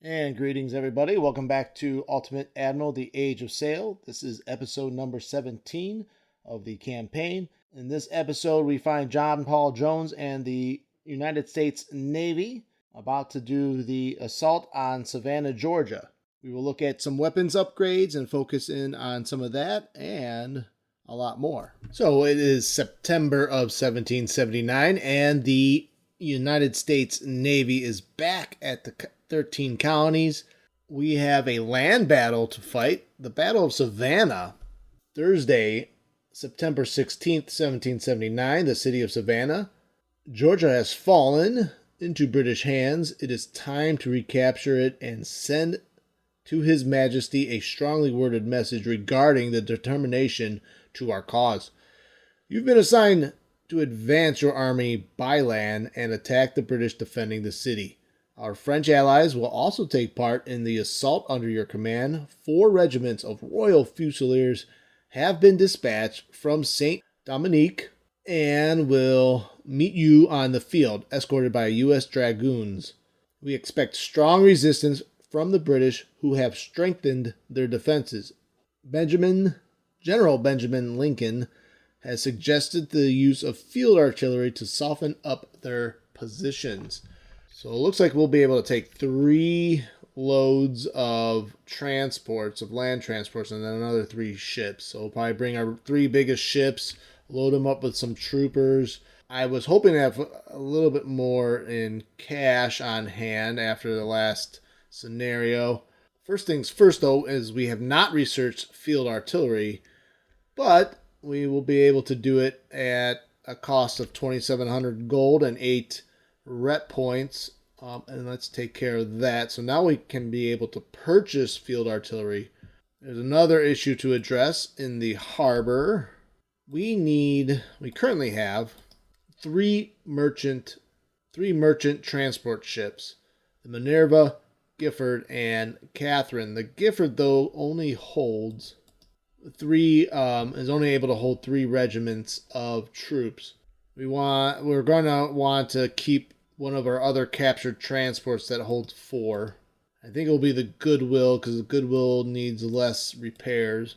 And greetings, everybody. Welcome back to Ultimate Admiral, The Age of Sail. This is episode number 17 of the campaign. In this episode, we find John Paul Jones and the United States Navy about to do the assault on Savannah, Georgia. We will look at some weapons upgrades and focus in on some of that and a lot more. So it is September of 1779, and the United States Navy is back at the 13 colonies. We have a land battle to fight, the Battle of Savannah. Thursday, September 16th, 1779, the city of Savannah. Georgia has fallen into British hands. It is time to recapture it and send to His Majesty a strongly worded message regarding the determination to our cause. You've been assigned to advance your army by land and attack the British defending the city. Our French allies will also take part in the assault under your command. 4 regiments of Royal Fusiliers have been dispatched from St. Dominique and will meet you on the field, escorted by U.S. Dragoons. We expect strong resistance from the British, who have strengthened their defenses. General Benjamin Lincoln has suggested the use of field artillery to soften up their positions. So it looks like we'll be able to take 3 loads of transports, of land transports, and then another 3 ships. So we'll probably bring our 3 biggest ships, load them up with some troopers. I was hoping to have a little bit more in cash on hand after the last scenario. First things first, though, is we have not researched field artillery, but we will be able to do it at a cost of 2,700 gold and 8 rep points. And let's take care of that. So now we can be able to purchase field artillery. There's another issue to address in the harbor. We currently have 3 merchant transport ships. The Minerva, Gifford, and Catherine. The Gifford, though, only holds 3, is only able to hold 3 regiments of troops. We're going to want to keep one of our other captured transports that holds 4. I think it'll be the Goodwill, because the Goodwill needs less repairs.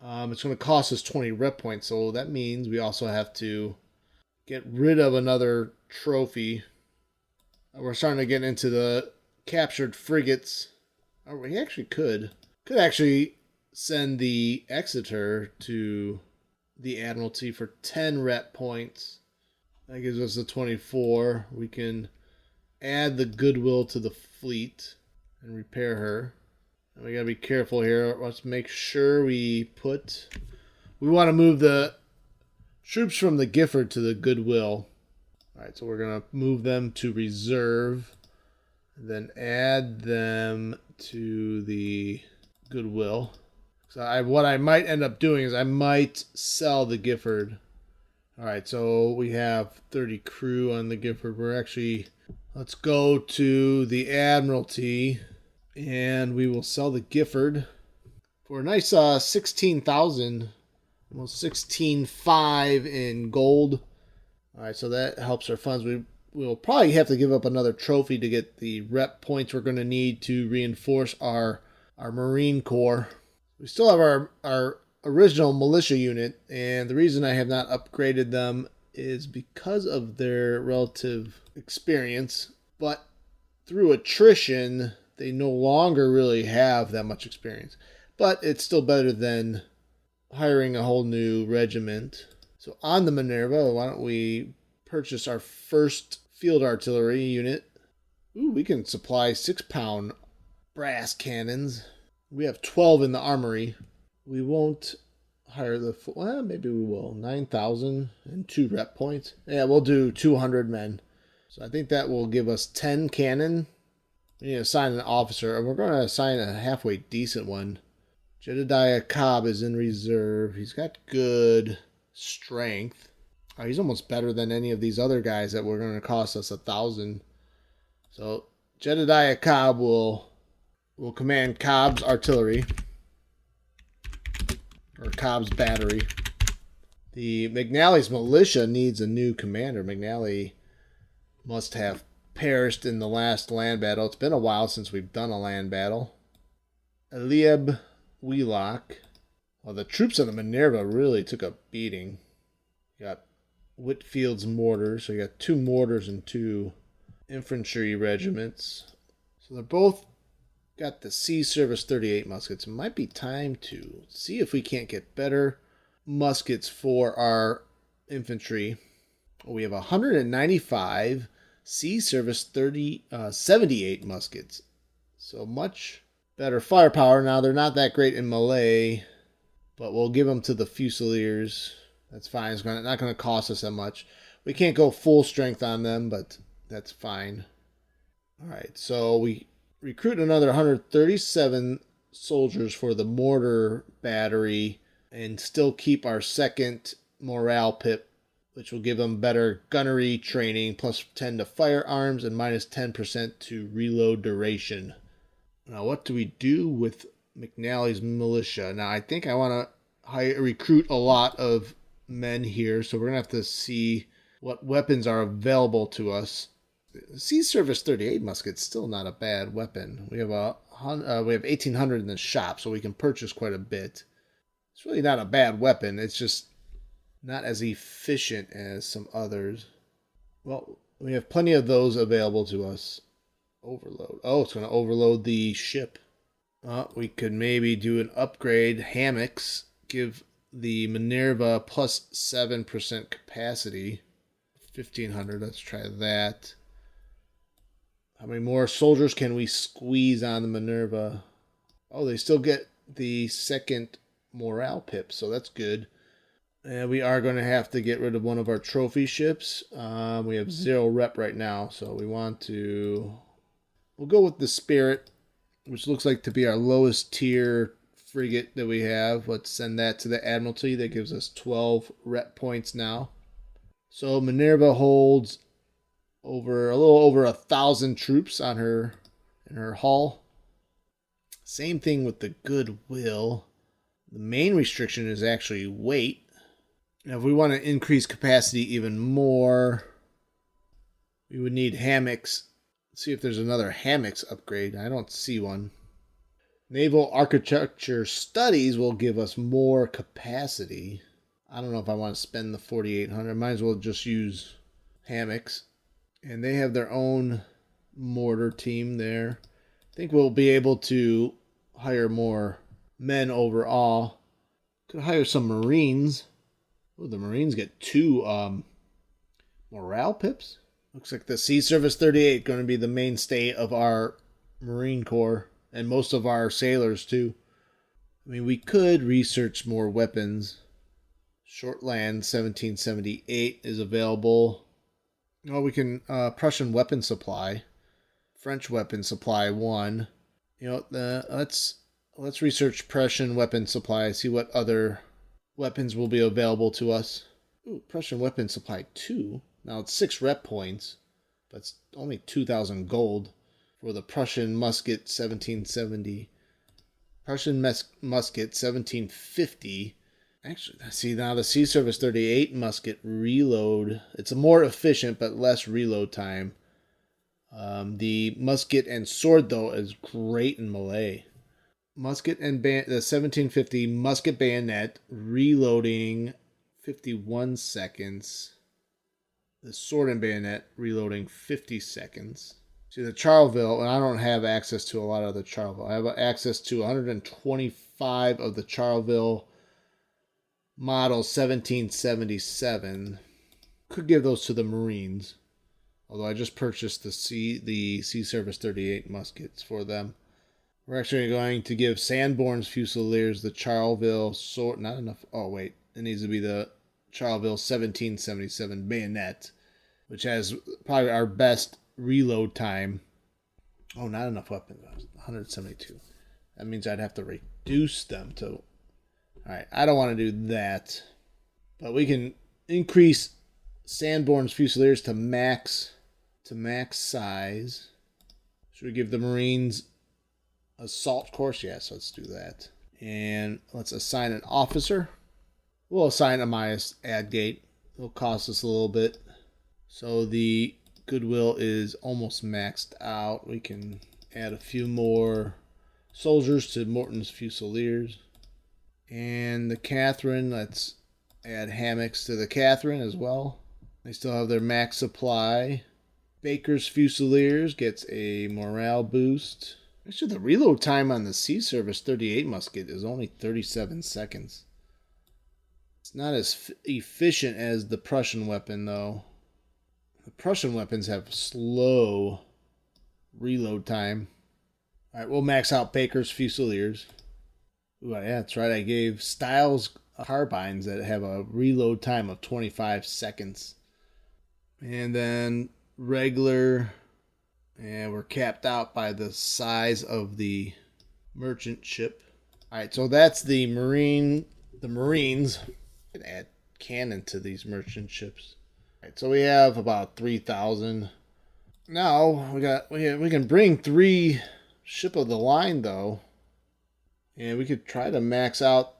It's going to cost us 20 rep points, so that means we also have to get rid of another trophy. We're starting to get into the captured frigates. Oh, we actually could actually send the Exeter to the Admiralty for 10 rep points. That gives us the 24. We can add the Goodwill to the fleet and repair her. And we gotta be careful here. Let's make sure we want to move the troops from the Gifford to the Goodwill. Alright, so we're gonna move them to reserve, then add them to the Goodwill. So what I might end up doing is I might sell the Gifford. Alright, so we have 30 crew on the Gifford. Let's go to the Admiralty, and we will sell the Gifford for a nice 16,000, almost 16,500 in gold. Alright, so that helps our funds. We'll probably have to give up another trophy to get the rep points we're going to need to reinforce our Marine Corps. We still have our original militia unit, and the reason I have not upgraded them is because of their relative experience, but through attrition they no longer really have that much experience. But it's still better than hiring a whole new regiment. So on the Minerva, why don't we purchase our first field artillery unit. Ooh, we can supply 6-pound brass cannons. We have 12 in the armory. We won't hire well, maybe we will. 9,000 and 2 rep points. Yeah, we'll do 200 men. So I think that will give us 10 cannon. We need to assign an officer, and we're going to assign a halfway decent one. Jedediah Cobb is in reserve. He's got good strength. Oh, he's almost better than any of these other guys that were going to cost us 1,000. So Jedediah Cobb will command Cobb's artillery, or Cobb's battery. The McNally's militia needs a new commander. McNally must have perished in the last land battle. It's been a while since we've done a land battle. Eliab Wheelock. Well, the troops of the Minerva really took a beating. You got Whitfield's mortars. So you got 2 mortars and 2 infantry regiments. So they're both got the Sea Service 38 muskets. It might be time to see if we can't get better muskets for our infantry. We have 195 Sea Service 78 muskets. So much better firepower. Now, they're not that great in melee, but we'll give them to the Fusiliers. That's fine. It's not going to cost us that much. We can't go full strength on them, but that's fine. All right, so we recruit another 137 soldiers for the mortar battery and still keep our second morale pip, which will give them better gunnery training, plus 10 to firearms and minus 10% to reload duration. Now, what do we do with McNally's militia? Now, I think I want to recruit a lot of men here, so we're going to have to see what weapons are available to us. Sea Service 38 musket's still not a bad weapon. We have 1,800 in the shop, so we can purchase quite a bit. It's really not a bad weapon. It's just not as efficient as some others. Well, we have plenty of those available to us. Overload. Oh, it's going to overload the ship. We could maybe do an upgrade. Hammocks. Give the Minerva plus 7% capacity. 1,500. Let's try that. How many more soldiers can we squeeze on the Minerva? Oh, they still get the second morale pip, so that's good. And we are going to have to get rid of one of our trophy ships. We have 0 rep right now, so we want to... We'll go with the Spirit, which looks like to be our lowest tier frigate that we have. Let's send that to the Admiralty. That gives us 12 rep points now. So Minerva holds a little over 1,000 troops on in her hull. Same thing with the Goodwill. The main restriction is actually weight. Now, if we want to increase capacity even more, we would need hammocks. Let's see if there's another hammocks upgrade. I don't see one. Naval Architecture Studies will give us more capacity. I don't know if I want to spend the 4,800. Might as well just use hammocks. And they have their own mortar team there. I think we'll be able to hire more men overall. Could hire some Marines. Oh, the Marines get 2 morale pips. Looks like the Sea Service 38 going to be the mainstay of our Marine Corps. And most of our sailors, too. I mean, we could research more weapons. Shortland 1778 is available. Oh, we can Prussian weapon supply, French weapon supply 1. You know, let's research Prussian weapon supply. See what other weapons will be available to us. Ooh, Prussian weapon supply 2. Now it's 6 rep points, but it's only 2,000 gold for the Prussian musket 1770. Prussian musket 1750. Actually, see now the Sea Service 38 musket reload. It's more efficient but less reload time. The musket and sword though is great in melee. Musket and the 1750 musket bayonet reloading 51 seconds. The sword and bayonet reloading 50 seconds. See the Charleville, and I don't have access to a lot of the Charleville. I have access to 125 of the Charleville model 1777. Could give those to the Marines. Although I just purchased the Sea Service 38 muskets for them. We're actually going to give Sanborn's Fusiliers the Charleville sword. Not enough. Oh, wait. It needs to be the Charleville 1777 bayonet, which has probably our best reload time. Oh, not enough weapons. 172. That means I'd have to reduce them to... Alright, I don't want to do that. But we can increase Sanborn's Fusiliers to max size. Should we give the Marines assault course? Yes, let's do that. And let's assign an officer. We'll assign Amias Adgate. It'll cost us a little bit. So the goodwill is almost maxed out. We can add a few more soldiers to Morton's Fusiliers. And the Catherine, let's add hammocks to the Catherine as well. They still have their max supply. Baker's Fusiliers gets a morale boost. Actually, the reload time on the Sea Service 38 musket is only 37 seconds. It's not as efficient as the Prussian weapon, though. The Prussian weapons have slow reload time. Alright, we'll max out Baker's Fusiliers. Ooh, yeah, that's right. I gave Styles carbines that have a reload time of 25 seconds. And then regular, and we're capped out by the size of the merchant ship. Alright, so that's the Marines. I can add cannon to these merchant ships. Alright, so we have about 3,000. Now we can bring 3 ship of the line though. And we could try to max out.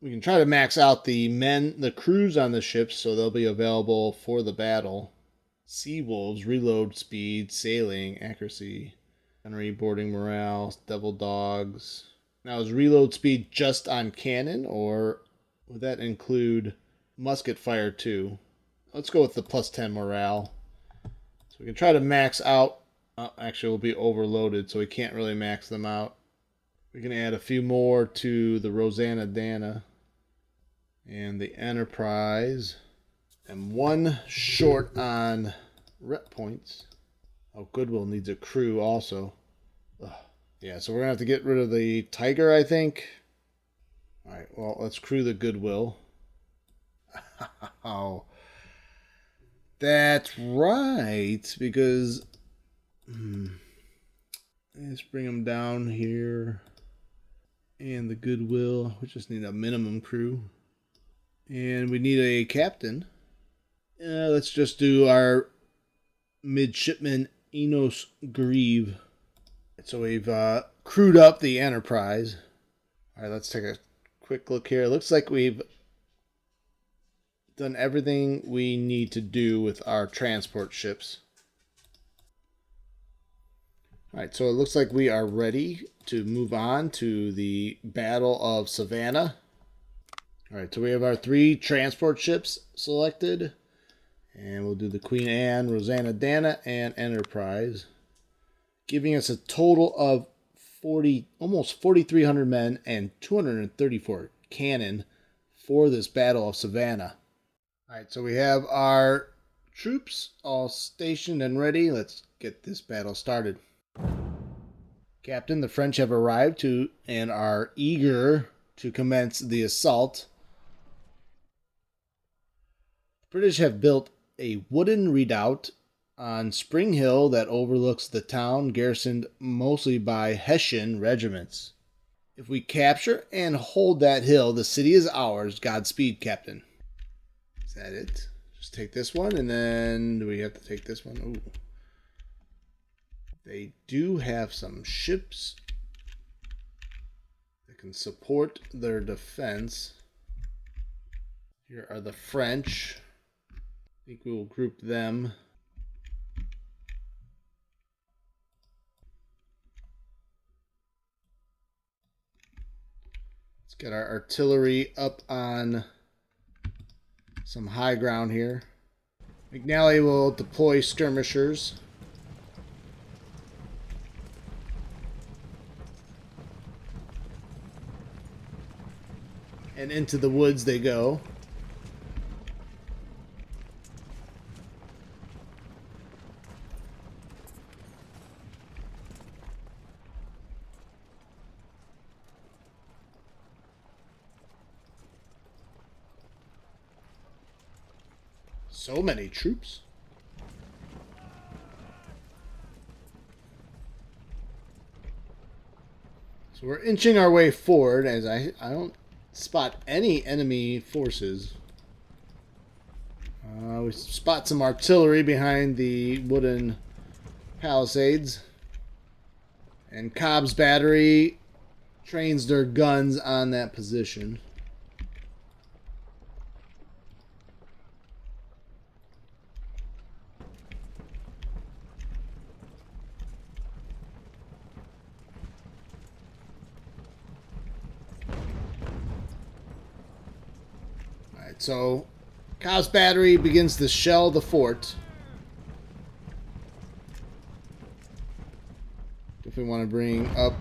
We can try to max out the crews on the ships so they'll be available for the battle. Sea Wolves, reload speed, sailing, accuracy, gunnery, boarding morale, devil dogs. Now is reload speed just on cannon, or would that include musket fire too? Let's go with the plus 10 morale. So we can try to max out. Actually, we'll be overloaded, so we can't really max them out. We can add a few more to the Rosanna Dana and the Enterprise. And 1 short on rep points. Oh, Goodwill needs a crew also. Ugh. Yeah, so we're going to have to get rid of the Tiger, I think. Alright, well, let's crew the Goodwill. Oh, that's right, because... let's bring them down here. And the Goodwill. We just need a minimum crew. And we need a captain. Let's just do our midshipman Enos Grieve. So we've crewed up the Enterprise. All right, let's take a quick look here. It looks like we've done everything we need to do with our transport ships. All right, so it looks like we are ready to move on to the Battle of Savannah. All right, so we have our 3 transport ships selected. And we'll do the Queen Anne, Rosanna Dana, and Enterprise, giving us a total of almost 4,300 men and 234 cannon for this Battle of Savannah. All right, so we have our troops all stationed and ready. Let's get this battle started. Captain, the French have arrived and are eager to commence the assault. The British have built a wooden redoubt on Spring Hill that overlooks the town, garrisoned mostly by Hessian regiments. If we capture and hold that hill, the city is ours. Godspeed, Captain. Is that it? Just take this one, and then do we have to take this one? Ooh. They do have some ships that can support their defense. Here are the French. I think we will group them. Let's get our artillery up on some high ground here. McNally will deploy skirmishers. And into the woods they go. So many troops. So we're inching our way forward as I don't spot any enemy forces. We spot some artillery behind the wooden palisades. And Cobb's battery trains their guns on that position. so Cobb's battery begins to shell the fort. If we want to bring up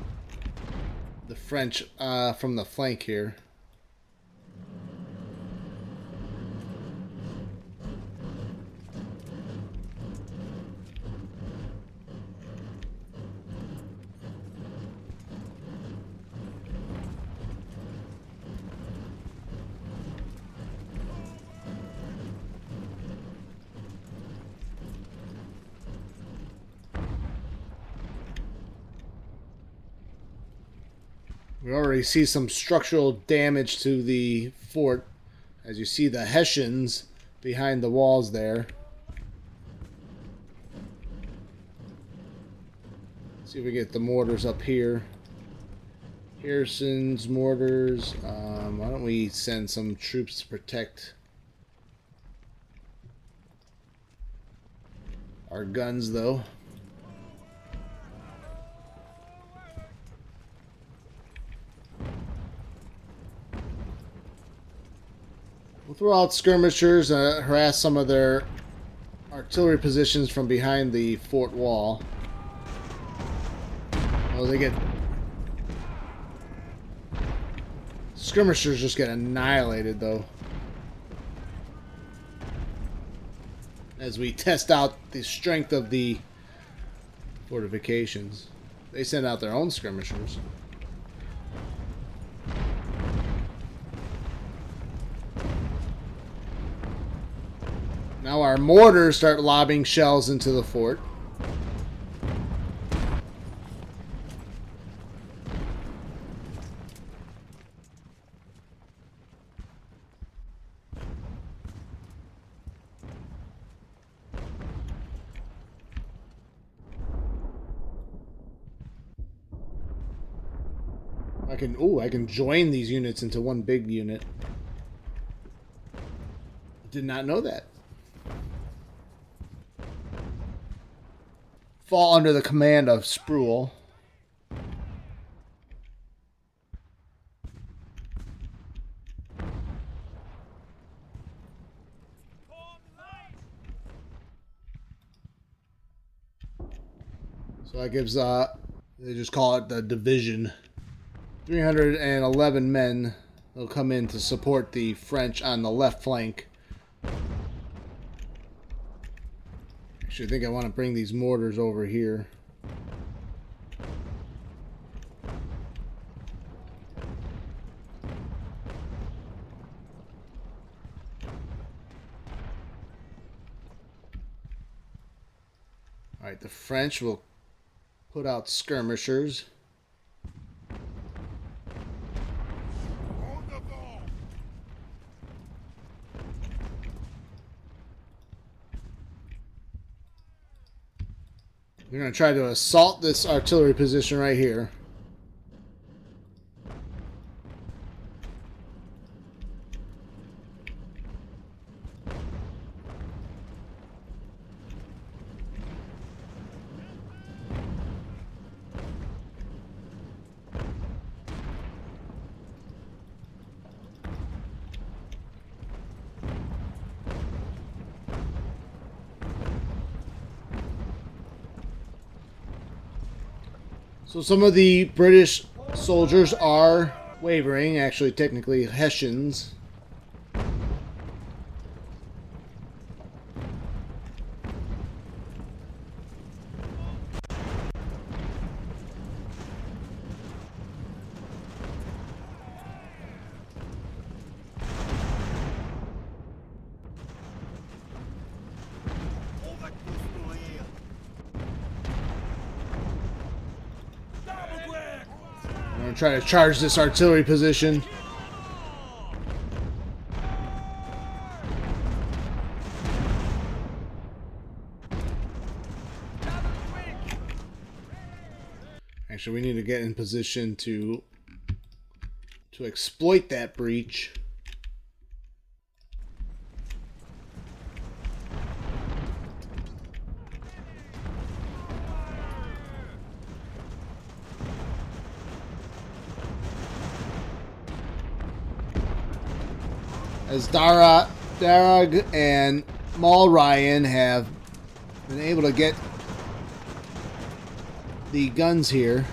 the French from the flank here. We already see some structural damage to the fort, as you see the Hessians behind the walls there. See if we get the mortars up here. Harrison's mortars. Why don't we send some troops to protect our guns, though? We'll throw out skirmishers, harass some of their artillery positions from behind the fort wall. Oh, they get... Skirmishers just get annihilated, though. As we test out the strength of the fortifications. They send out their own skirmishers. Now our mortars start lobbing shells into the fort. I can join these units into one big unit. Did not know that. Fall under the command of Spruill. So that gives, they just call it the division. 311 men will come in to support the French on the left flank. Actually, I think I want to bring these mortars over here. Alright, the French will put out skirmishers. We're going to try to assault this artillery position right here. So some of the British soldiers are wavering, actually technically Hessians. Try to charge this artillery position. Actually, we need to get in position to exploit that breach. as Darag and Maul Ryan have been able to get the guns here.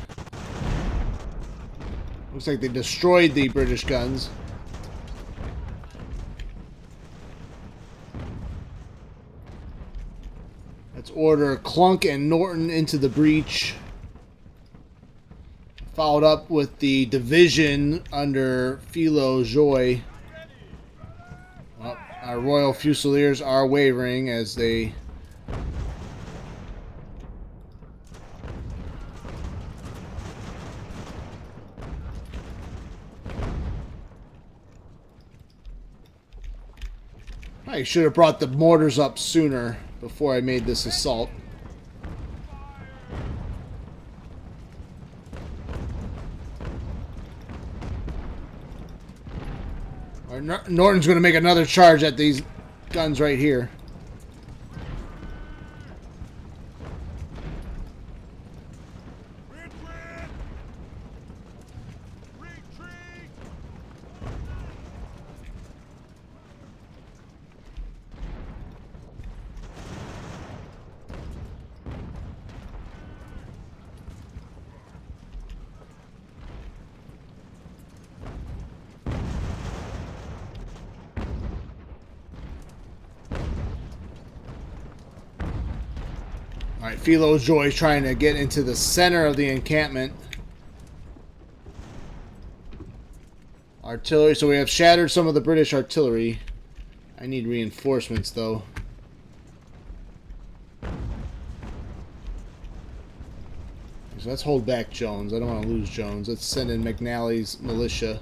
Looks like they destroyed the British guns. Let's order Clunk and Norton into the breach. Followed up with the division under Philo Joy. Well, our Royal Fusiliers are wavering as they... I should have brought the mortars up sooner before I made this assault. Norton's going to make another charge at these guns right here. Alright, Philo Joy trying to get into the center of the encampment. Artillery, so we have shattered some of the British artillery. I need reinforcements though. So let's hold back Jones. I don't want to lose Jones. Let's send in McNally's militia.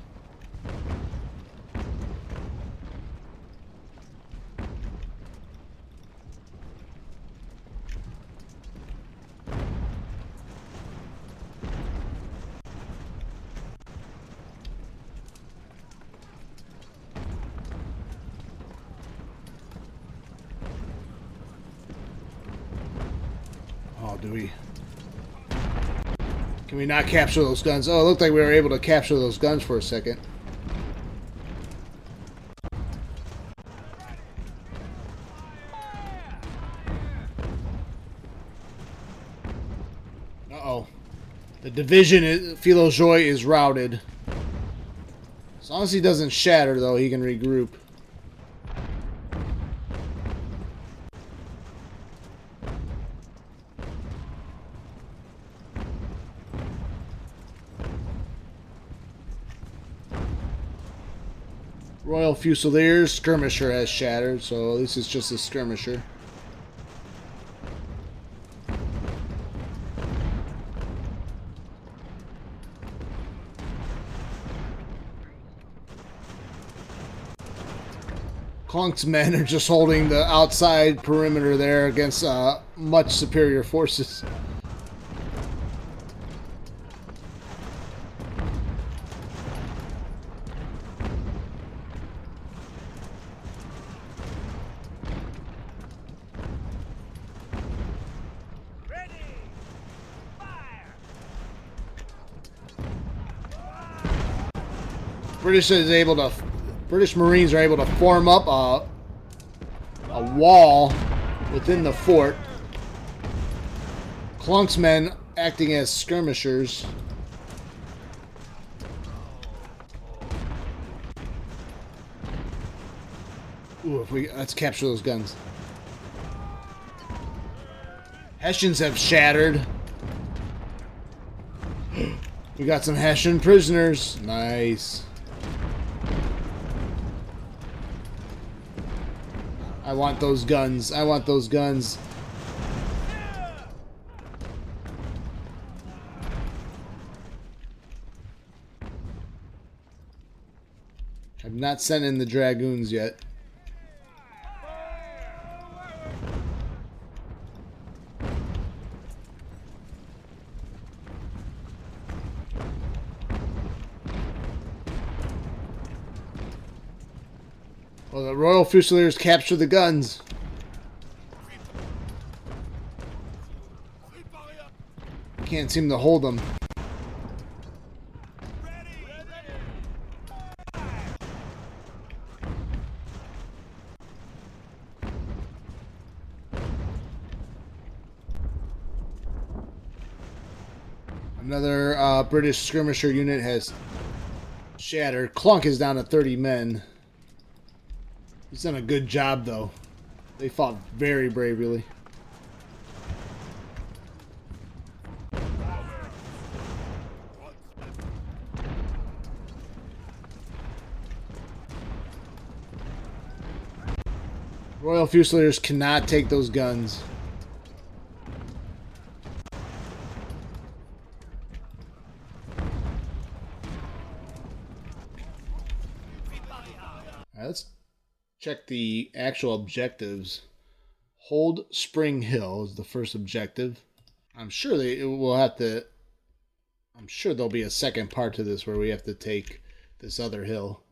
Oh, do we... Can we not capture those guns? Oh, it looked like we were able to capture those guns for a second. Uh-oh. The division, Philo Joy, is routed. As long as he doesn't shatter, though, he can regroup. Royal Fusiliers, skirmisher has shattered, so at least it's just a skirmisher. Clunk's men are just holding the outside perimeter there against much superior forces. British Marines are able to form up a wall within the fort. Clunk's men acting as skirmishers. Ooh, let's capture those guns. Hessians have shattered. We got some Hessian prisoners. Nice. I want those guns. I want those guns. I've not sent in the dragoons yet. Well, the Royal Fusiliers capture the guns. Can't seem to hold them. Another British skirmisher unit has shattered. Clunk is down to 30 men. He's done a good job, though. They fought very bravely. Royal Fusiliers cannot take those guns. Alright, let's check the actual objectives. Hold Spring Hill is the first objective. I'm sure I'm sure there'll be a second part to this where we have to take this other hill.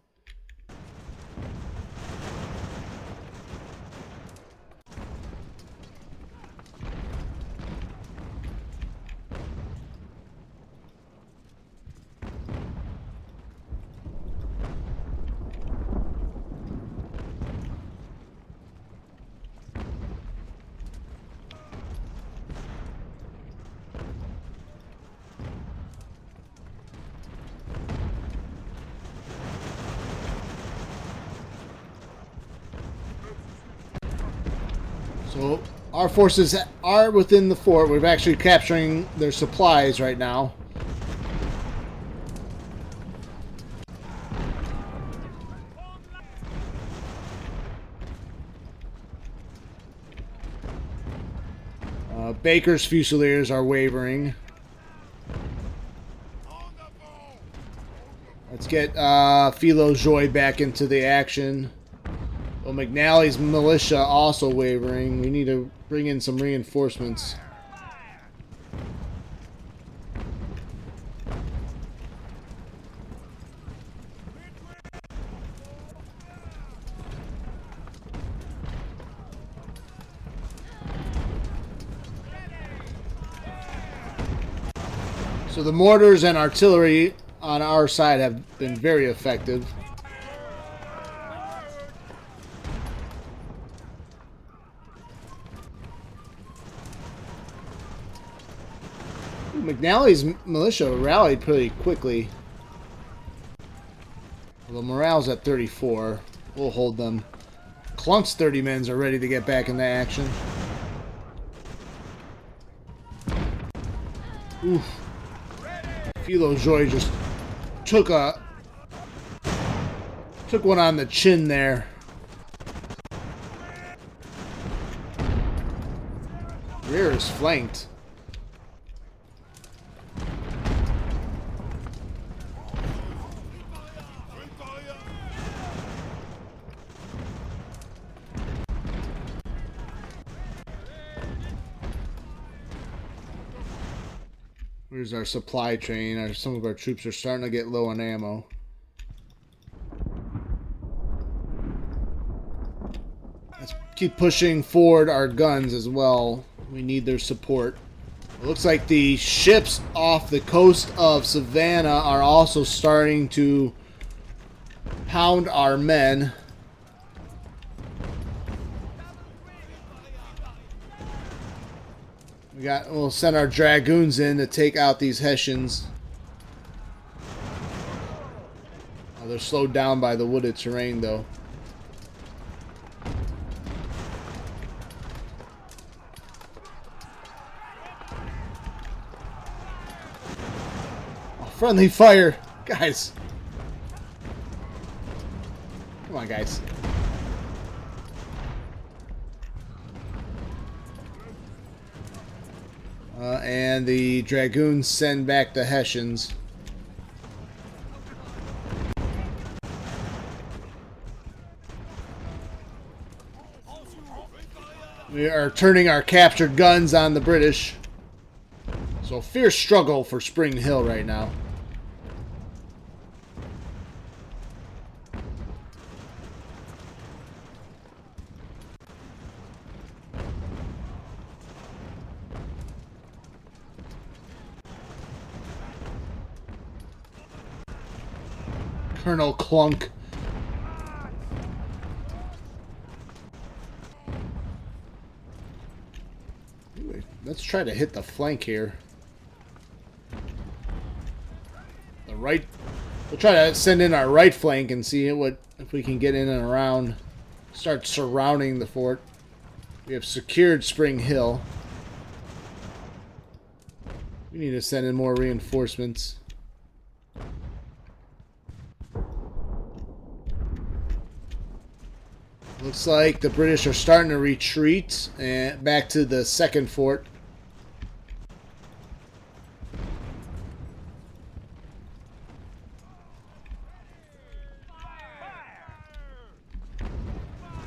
So our forces are within the fort. We're actually capturing their supplies right now. Baker's Fusiliers are wavering. Let's get Philo Joy back into the action. Well, McNally's militia also wavering. We need to bring in some reinforcements. So the mortars and artillery on our side have been very effective. McNally's militia rallied pretty quickly. Well, morale's at 34. We'll hold them. Clunk's 30 men are ready to get back into action. Oof. Philo Joy just took one on the chin there. Rear is flanked. Here's our supply train. Some of our troops are starting to get low on ammo. Let's keep pushing forward our guns as well. We need their support. It looks like the ships off the coast of Savannah are also starting to pound our men. We'll send our dragoons in to take out these Hessians. Oh, they're slowed down by the wooded terrain, though. Oh, friendly fire! Guys! Come on, guys. And the dragoons send back the Hessians. We are turning our captured guns on the British. So fierce struggle for Spring Hill right now. Colonel Clunk. Let's try to hit the flank here. The right. We'll try to send in our right flank and see if we can get in and around. Start surrounding the fort. We have secured Spring Hill. We need to send in more reinforcements. Looks like the British are starting to retreat and back to the second fort.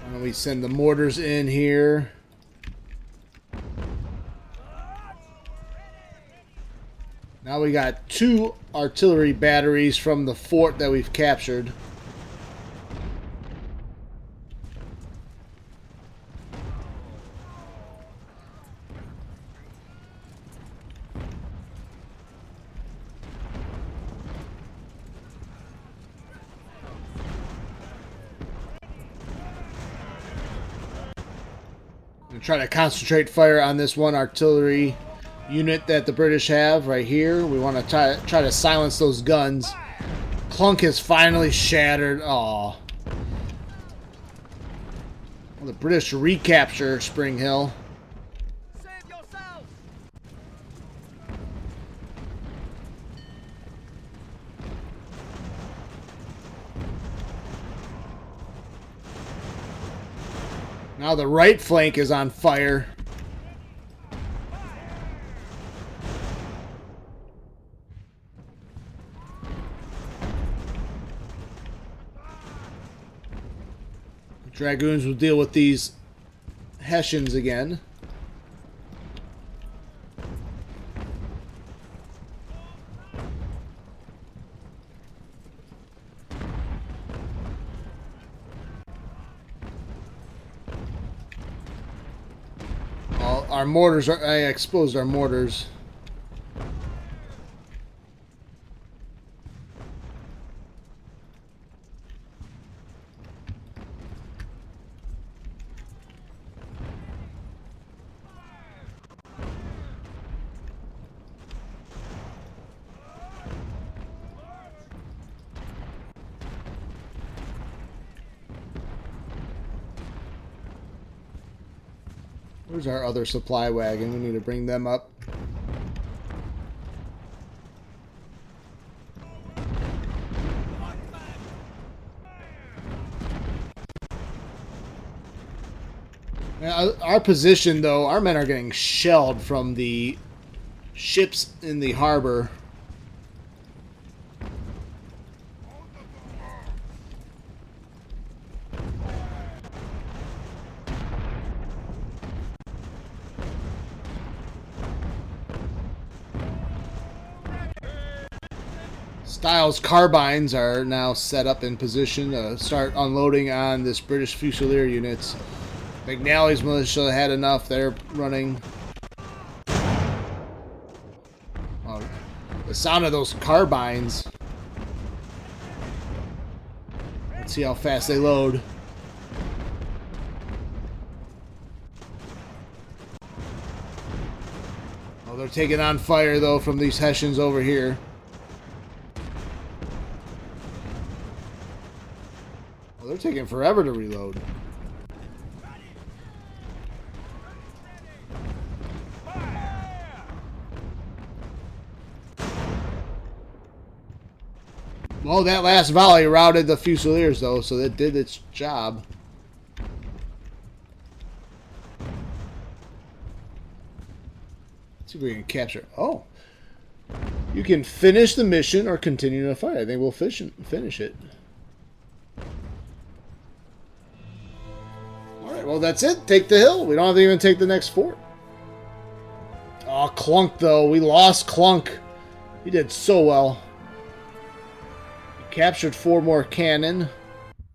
And we send the mortars in here. Now we got 2 artillery batteries from the fort that we've captured. I'm trying to concentrate fire on this one artillery unit that the British have right here. We want to try to silence those guns. Clunk has finally shattered. Aw. Well, the British recapture Spring Hill. Save yourself! Now the right flank is on fire. Dragoons will deal with these Hessians again. Our mortars are... I exposed our mortars. Where's our other supply wagon? We need to bring them up. Now, our position, though, our men are getting shelled from the ships in the harbor. Styles carbines are now set up in position to start unloading on this British Fusilier units. McNally's militia had enough. They're running. Oh, the sound of those carbines. Let's see how fast they load. Oh, they're taking on fire, though, from these Hessians over here. They're taking forever to reload. Well, that last volley routed the Fusiliers, though, so that did its job. Let's see if we can capture. Oh. You can finish the mission or continue to fight. I think we'll finish it. Well, that's it. Take the hill. We don't have to even take the next fort. Oh, Clunk, though. We lost Clunk. He did so well. We captured 4 more cannon.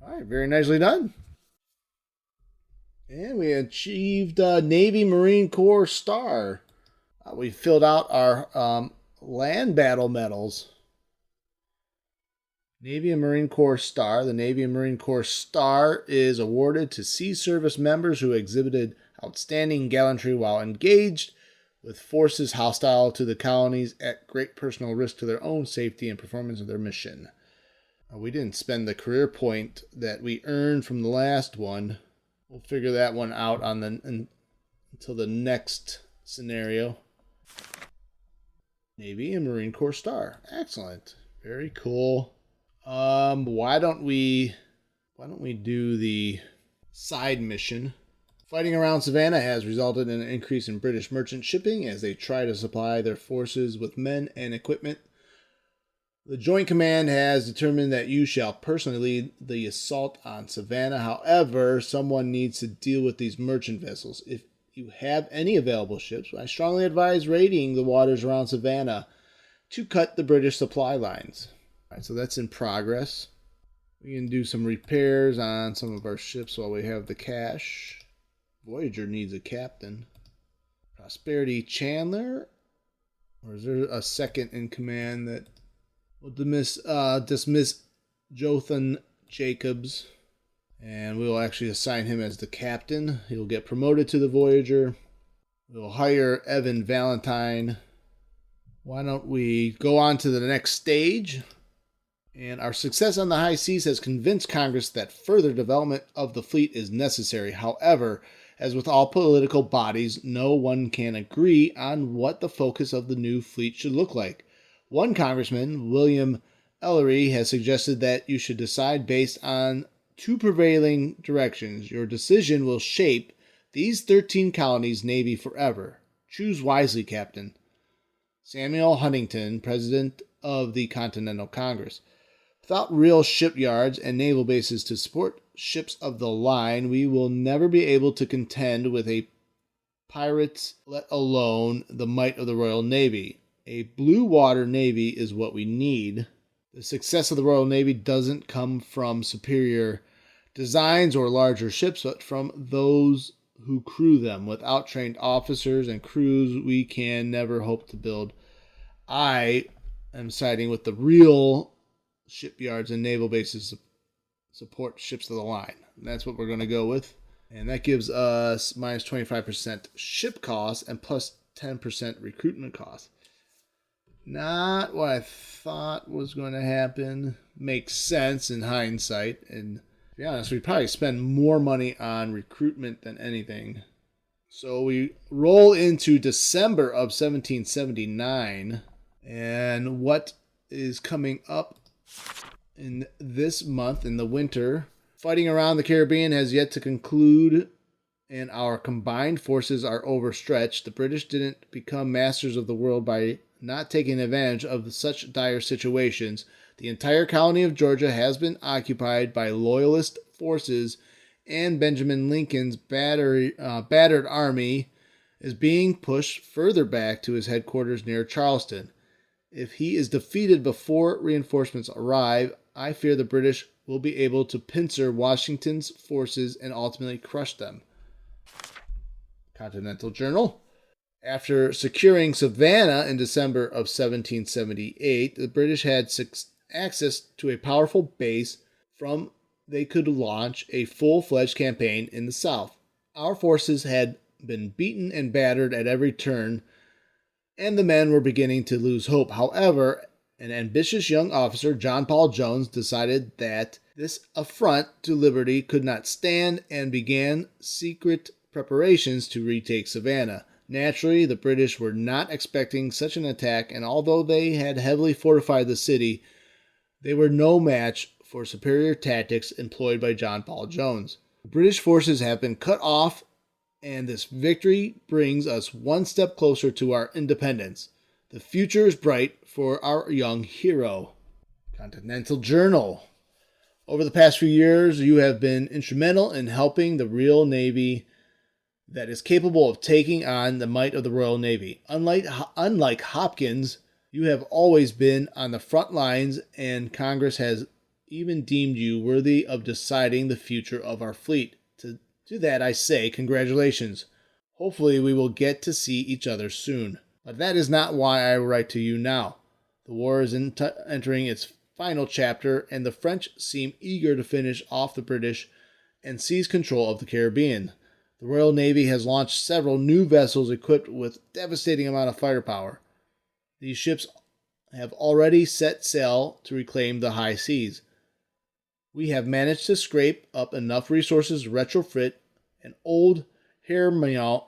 All right, very nicely done. And we achieved Navy Marine Corps Star. We filled out our land battle medals. Navy and Marine Corps Star. The Navy and Marine Corps Star is awarded to sea service members who exhibited outstanding gallantry while engaged with forces hostile to the colonies at great personal risk to their own safety and performance of their mission. We didn't spend the career point that we earned from the last one. We'll figure that one out until the next scenario. Navy and Marine Corps Star. Excellent. Very cool. Why don't we do the side mission? Fighting around Savannah has resulted in an increase in British merchant shipping as they try to supply their forces with men and equipment. The Joint Command has determined that you shall personally lead the assault on Savannah. However, someone needs to deal with these merchant vessels. If you have any available ships, I strongly advise raiding the waters around Savannah to cut the British supply lines. All right, so that's in progress. We can do some repairs on some of our ships while we have the cash. Voyager needs a captain. Prosperity Chandler? Or is there a second in command that will dismiss Jothan Jacobs? And we will actually assign him as the captain. He will get promoted to the Voyager. We'll hire Evan Valentine. Why don't we go on to the next stage? And our success on the high seas has convinced Congress that further development of the fleet is necessary. However, as with all political bodies, no one can agree on what the focus of the new fleet should look like. One congressman, William Ellery, has suggested that you should decide based on two prevailing directions. Your decision will shape these 13 colonies' navy forever. Choose wisely, Captain. Samuel Huntington, President of the Continental Congress. Without real shipyards and naval bases to support ships of the line, we will never be able to contend with a pirates, let alone the might of the Royal Navy. A blue water navy is what we need. The success of the Royal Navy doesn't come from superior designs or larger ships, but from those who crew them. Without trained officers and crews, we can never hope to build. I am siding with the real shipyards and naval bases to support ships of the line. And that's what we're going to go with. And that gives us minus 25% ship cost and plus 10% recruitment cost. Not what I thought was going to happen. Makes sense in hindsight. And to be honest, we probably spend more money on recruitment than anything. So we roll into December of 1779. And what is coming up in this month, in the winter? Fighting around the Caribbean has yet to conclude, and our combined forces are overstretched. The British didn't become masters of the world by not taking advantage of such dire situations. The entire colony of Georgia has been occupied by loyalist forces, and Benjamin Lincoln's battered army is being pushed further back to his headquarters near Charleston. If he is defeated before reinforcements arrive, I fear the British will be able to pincer Washington's forces and ultimately crush them. Continental Journal. After securing Savannah in December of 1778, the British had access to a powerful base from they could launch a full-fledged campaign in the South. Our forces had been beaten and battered at every turn, and the men were beginning to lose hope. However, an ambitious young officer, John Paul Jones, decided that this affront to liberty could not stand and began secret preparations to retake Savannah. Naturally, the British were not expecting such an attack, and although they had heavily fortified the city, they were no match for superior tactics employed by John Paul Jones. The British forces have been cut off, and this victory brings us one step closer to our independence. The future is bright for our young hero. Continental Journal. Over the past few years, you have been instrumental in helping the real Navy that is capable of taking on the might of the Royal Navy. Unlike Hopkins, you have always been on the front lines, and Congress has even deemed you worthy of deciding the future of our fleet. To that I say congratulations. Hopefully we will get to see each other soon. But that is not why I write to you now. The war is entering its final chapter, and the French seem eager to finish off the British and seize control of the Caribbean. The Royal Navy has launched several new vessels equipped with devastating amount of firepower. These ships have already set sail to reclaim the high seas. We have managed to scrape up enough resources to retrofit an old Hermione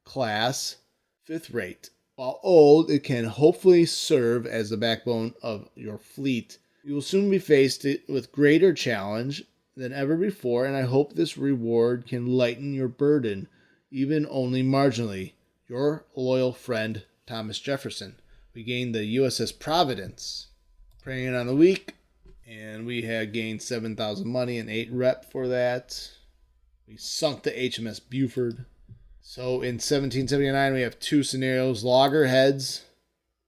class fifth rate. While old, it can hopefully serve as the backbone of your fleet. You will soon be faced with greater challenge than ever before, and I hope this reward can lighten your burden, even only marginally. Your loyal friend, Thomas Jefferson. We gained the USS Providence. Praying it on the week, and we had gained 7,000 money and 8 rep for that. We sunk the HMS Buford. So in 1779, we have 2 scenarios. Loggerheads.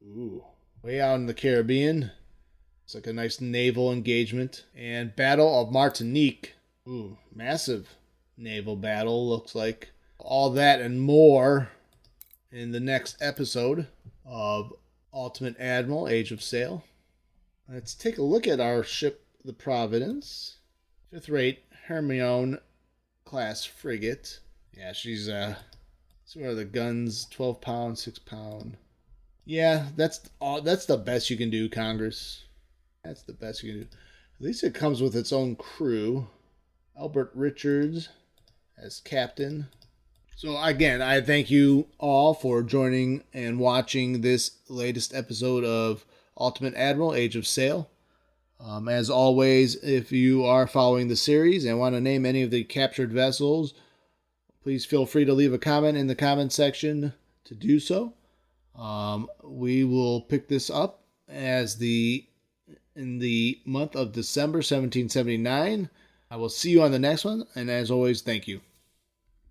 Ooh. Way out in the Caribbean. It's like a nice naval engagement. And Battle of Martinique. Ooh, massive naval battle, looks like. All that and more in the next episode of Ultimate Admiral, Age of Sail. Let's take a look at our ship, the Providence. 5th rate Hermione class frigate. Yeah, she's so what are the guns? 12 pound, 6 pound. Yeah, that's the best you can do, Congress. That's the best you can do. At least it comes with its own crew. Albert Richards as captain. So again, I thank you all for joining and watching this latest episode of Ultimate Admiral, Age of Sail. As always, if you are following the series and want to name any of the captured vessels, please feel free to leave a comment in the comment section to do so. We will pick this up in the month of December 1779. I will see you on the next one, and as always, thank you.